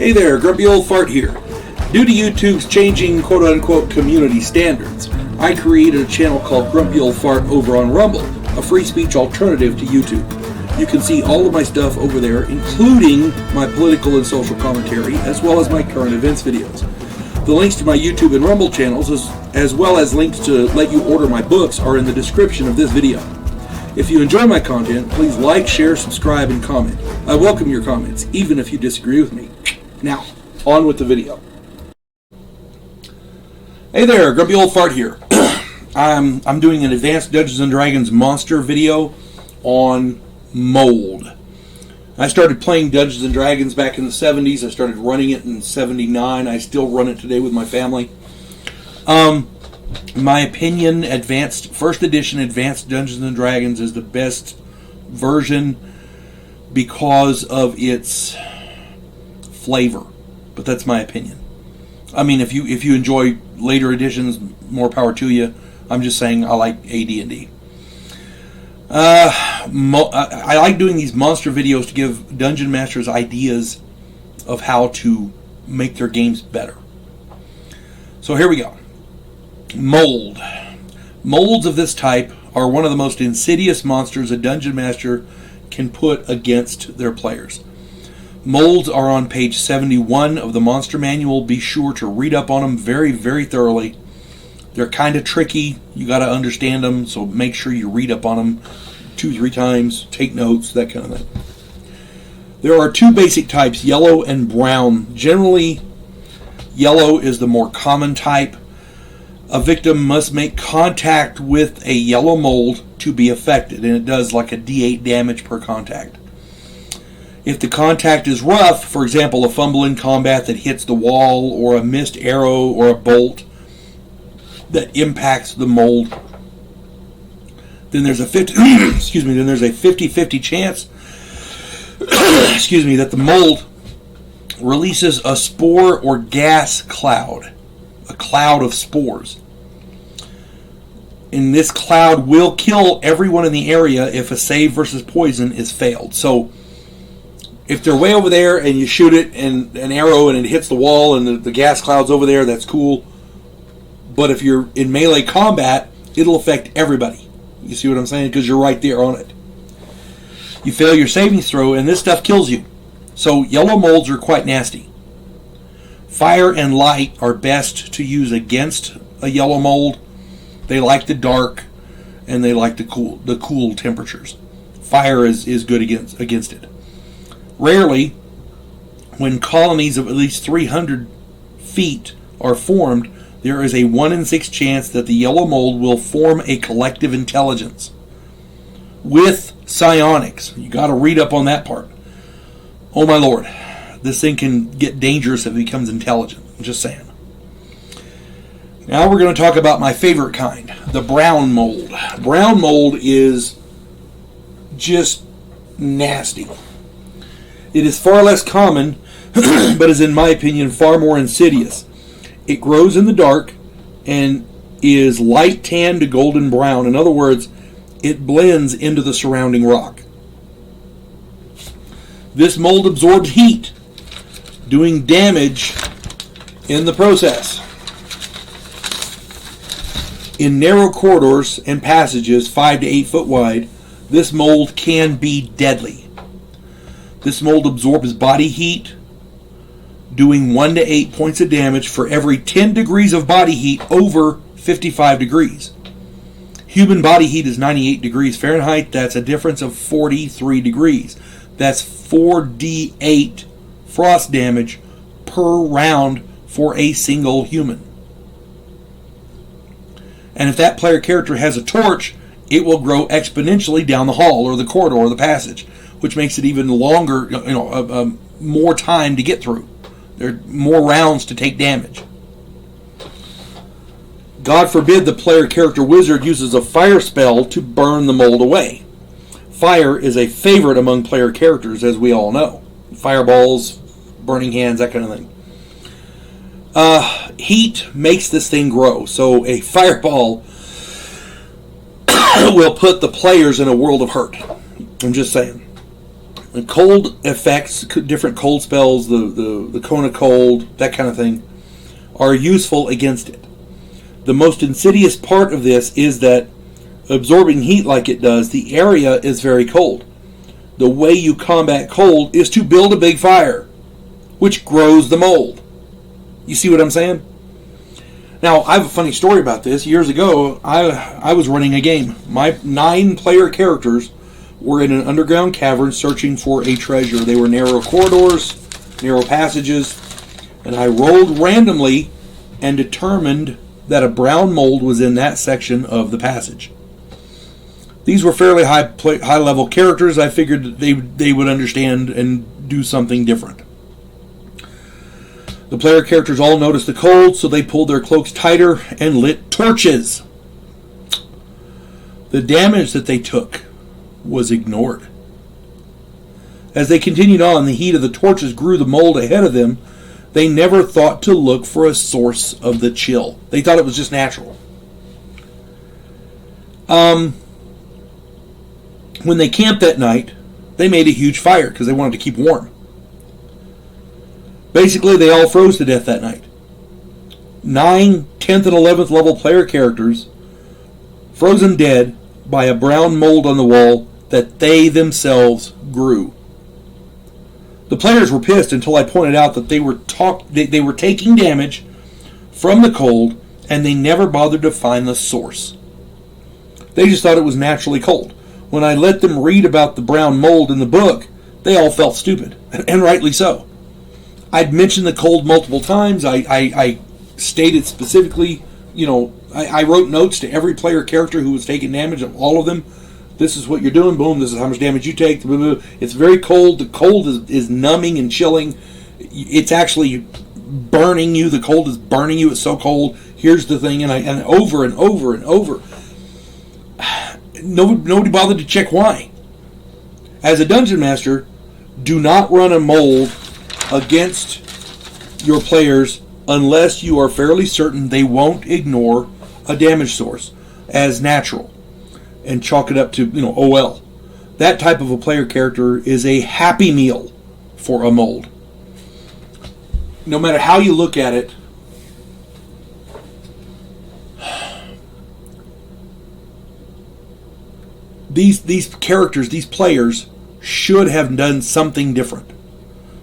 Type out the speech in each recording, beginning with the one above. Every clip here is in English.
Hey there, Grumpy Old Fart here. Due to YouTube's changing quote-unquote community standards, I created a channel called Grumpy Old Fart over on Rumble, a free speech alternative to YouTube. You can see all of my stuff over there, including my political and social commentary, as well as my current events videos. The links to my YouTube and Rumble channels, as well as links to let you order my books, are in the description of this video. If you enjoy my content, please like, share, subscribe, and comment. I welcome your comments, even if you disagree with me. Now, on with the video. Hey there, Grumpy Old Fart here. I'm doing an Advanced Dungeons & Dragons monster video on mold. I started playing Dungeons & Dragons back in the 70s. I started running it in 79. I still run it today with my family. My opinion, first edition Advanced Dungeons & Dragons is the best version because of its flavor, but that's my opinion. I mean, if you enjoy later editions, more power to you. I'm just saying I like AD&D. I like doing these monster videos to give dungeon masters ideas of how to make their games better. So here we go. Mold. Molds of this type are one of the most insidious monsters a dungeon master can put against their players. Molds are on page 71 of the monster manual. Be sure to read up on them very, very thoroughly. They're kind of tricky. You got to understand them, so make sure you read up on them 2-3 times, take notes, that kind of thing. There are two basic types, yellow and brown. Generally, yellow is the more common type. A victim must make contact with a yellow mold to be affected, and it does like a D8 damage per contact. If the contact is rough, for example, a fumble in combat that hits the wall, or a missed arrow or a bolt that impacts the mold, then there's a 50-50 chance that the mold releases a spore or gas cloud, a cloud of spores. And this cloud will kill everyone in the area if a save versus poison is failed. So if they're way over there and you shoot it and an arrow and it hits the wall and the gas cloud's over there, that's cool. But if you're in melee combat, it'll affect everybody. You see what I'm saying? Because you're right there on it. You fail your saving throw and this stuff kills you. So yellow molds are quite nasty. Fire and light are best to use against a yellow mold. They like the dark and they like the cool temperatures. Fire is good against it. Rarely, when colonies of at least 300 feet are formed, there is a 1 in 6 chance that the yellow mold will form a collective intelligence with psionics. You got to read up on that part. Oh my lord, this thing can get dangerous if it becomes intelligent. I'm just saying. Now we're going to talk about my favorite kind, the brown mold. Brown mold is just nasty. It is far less common, but is, in my opinion, far more insidious. It grows in the dark and is light tan to golden brown. In other words, it blends into the surrounding rock. This mold absorbs heat, doing damage in the process. In narrow corridors and passages 5 to 8 foot wide, this mold can be deadly. This mold absorbs body heat, doing 1 to 8 points of damage for every 10 degrees of body heat over 55 degrees. Human body heat is 98 degrees Fahrenheit. That's a difference of 43 degrees. That's 4d8 frost damage per round for a single human. And if that player character has a torch, it will grow exponentially down the hall or the corridor or the passage, which makes it even longer, more time to get through. There are more rounds to take damage. God forbid the player character wizard uses a fire spell to burn the mold away. Fire is a favorite among player characters, as we all know. Fireballs, burning hands, that kind of thing. Heat makes this thing grow, so a fireball will put the players in a world of hurt. I'm just saying. And cold effects, different cold spells, the cone of cold, that kind of thing, are useful against it. The most insidious part of this is that absorbing heat like it does, the area is very cold. The way you combat cold is to build a big fire, which grows the mold. You see what I'm saying? Now, I have a funny story about this. Years ago, I was running a game. My 9-player characters were in an underground cavern searching for a treasure. They were narrow corridors, narrow passages, and I rolled randomly and determined that a brown mold was in that section of the passage. These were fairly high level characters. I figured they would understand and do something different. The player characters all noticed the cold, so they pulled their cloaks tighter and lit torches. The damage that they took was ignored. As they continued on, the heat of the torches grew the mold ahead of them. They never thought to look for a source of the chill. They thought it was just natural. When they camped that night, they made a huge fire because they wanted to keep warm. Basically, they all froze to death that night. 9, 10th, and 11th level player characters frozen dead by a brown mold on the wall that they themselves grew. The players were pissed until I pointed out that they were taking damage from the cold and they never bothered to find the source. They just thought it was naturally cold. When I let them read about the brown mold in the book, they all felt stupid, and rightly so. I'd mentioned the cold multiple times. I stated specifically, I wrote notes to every player character who was taking damage, of all of them. This is what you're doing, boom, this is how much damage you take. It's very cold. The cold is numbing and chilling. It's actually burning you. The cold is burning you. It's so cold. Here's the thing, and over and over and over. Nobody bothered to check why. As a dungeon master, do not run a mold against your players unless you are fairly certain they won't ignore a damage source as natural and chalk it up to, OL. That type of a player character is a happy meal for a mold. No matter how you look at it, these characters, these players, should have done something different.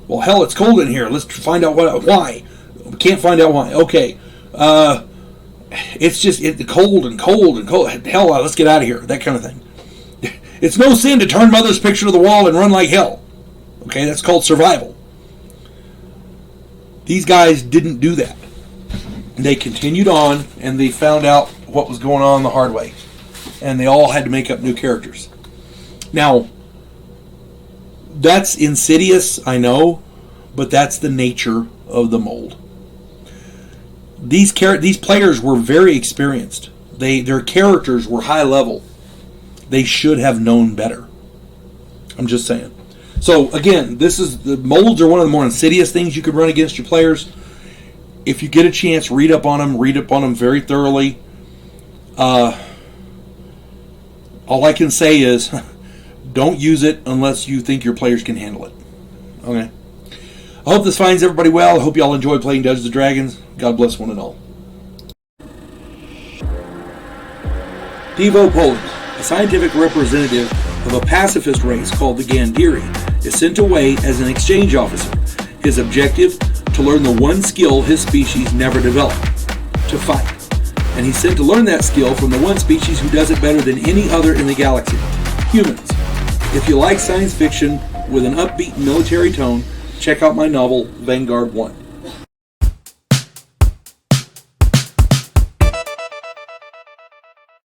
Well, hell, it's cold in here. Let's find out why. We can't find out why. Okay. It's just cold and cold and cold. Hell, let's get out of here. That kind of thing. It's no sin to turn mother's picture to the wall and run like hell. Okay, that's called survival. These guys didn't do that. They continued on, and they found out what was going on the hard way. And they all had to make up new characters. Now, that's insidious, I know, but that's the nature of the mold. These players were very experienced. Their characters were high level. They should have known better. I'm just saying. So again, the molds are one of the more insidious things you could run against your players. If you get a chance, read up on them very thoroughly. All I can say is, don't use it unless you think your players can handle it. Okay. I hope this finds everybody well. I hope you all enjoy playing Dungeons & Dragons. God bless one and all. Devo Poland, a scientific representative of a pacifist race called the Gandhiri, is sent away as an exchange officer. His objective, to learn the one skill his species never developed, to fight. And he's sent to learn that skill from the one species who does it better than any other in the galaxy, humans. If you like science fiction with an upbeat military tone, check out my novel, Vanguard 1.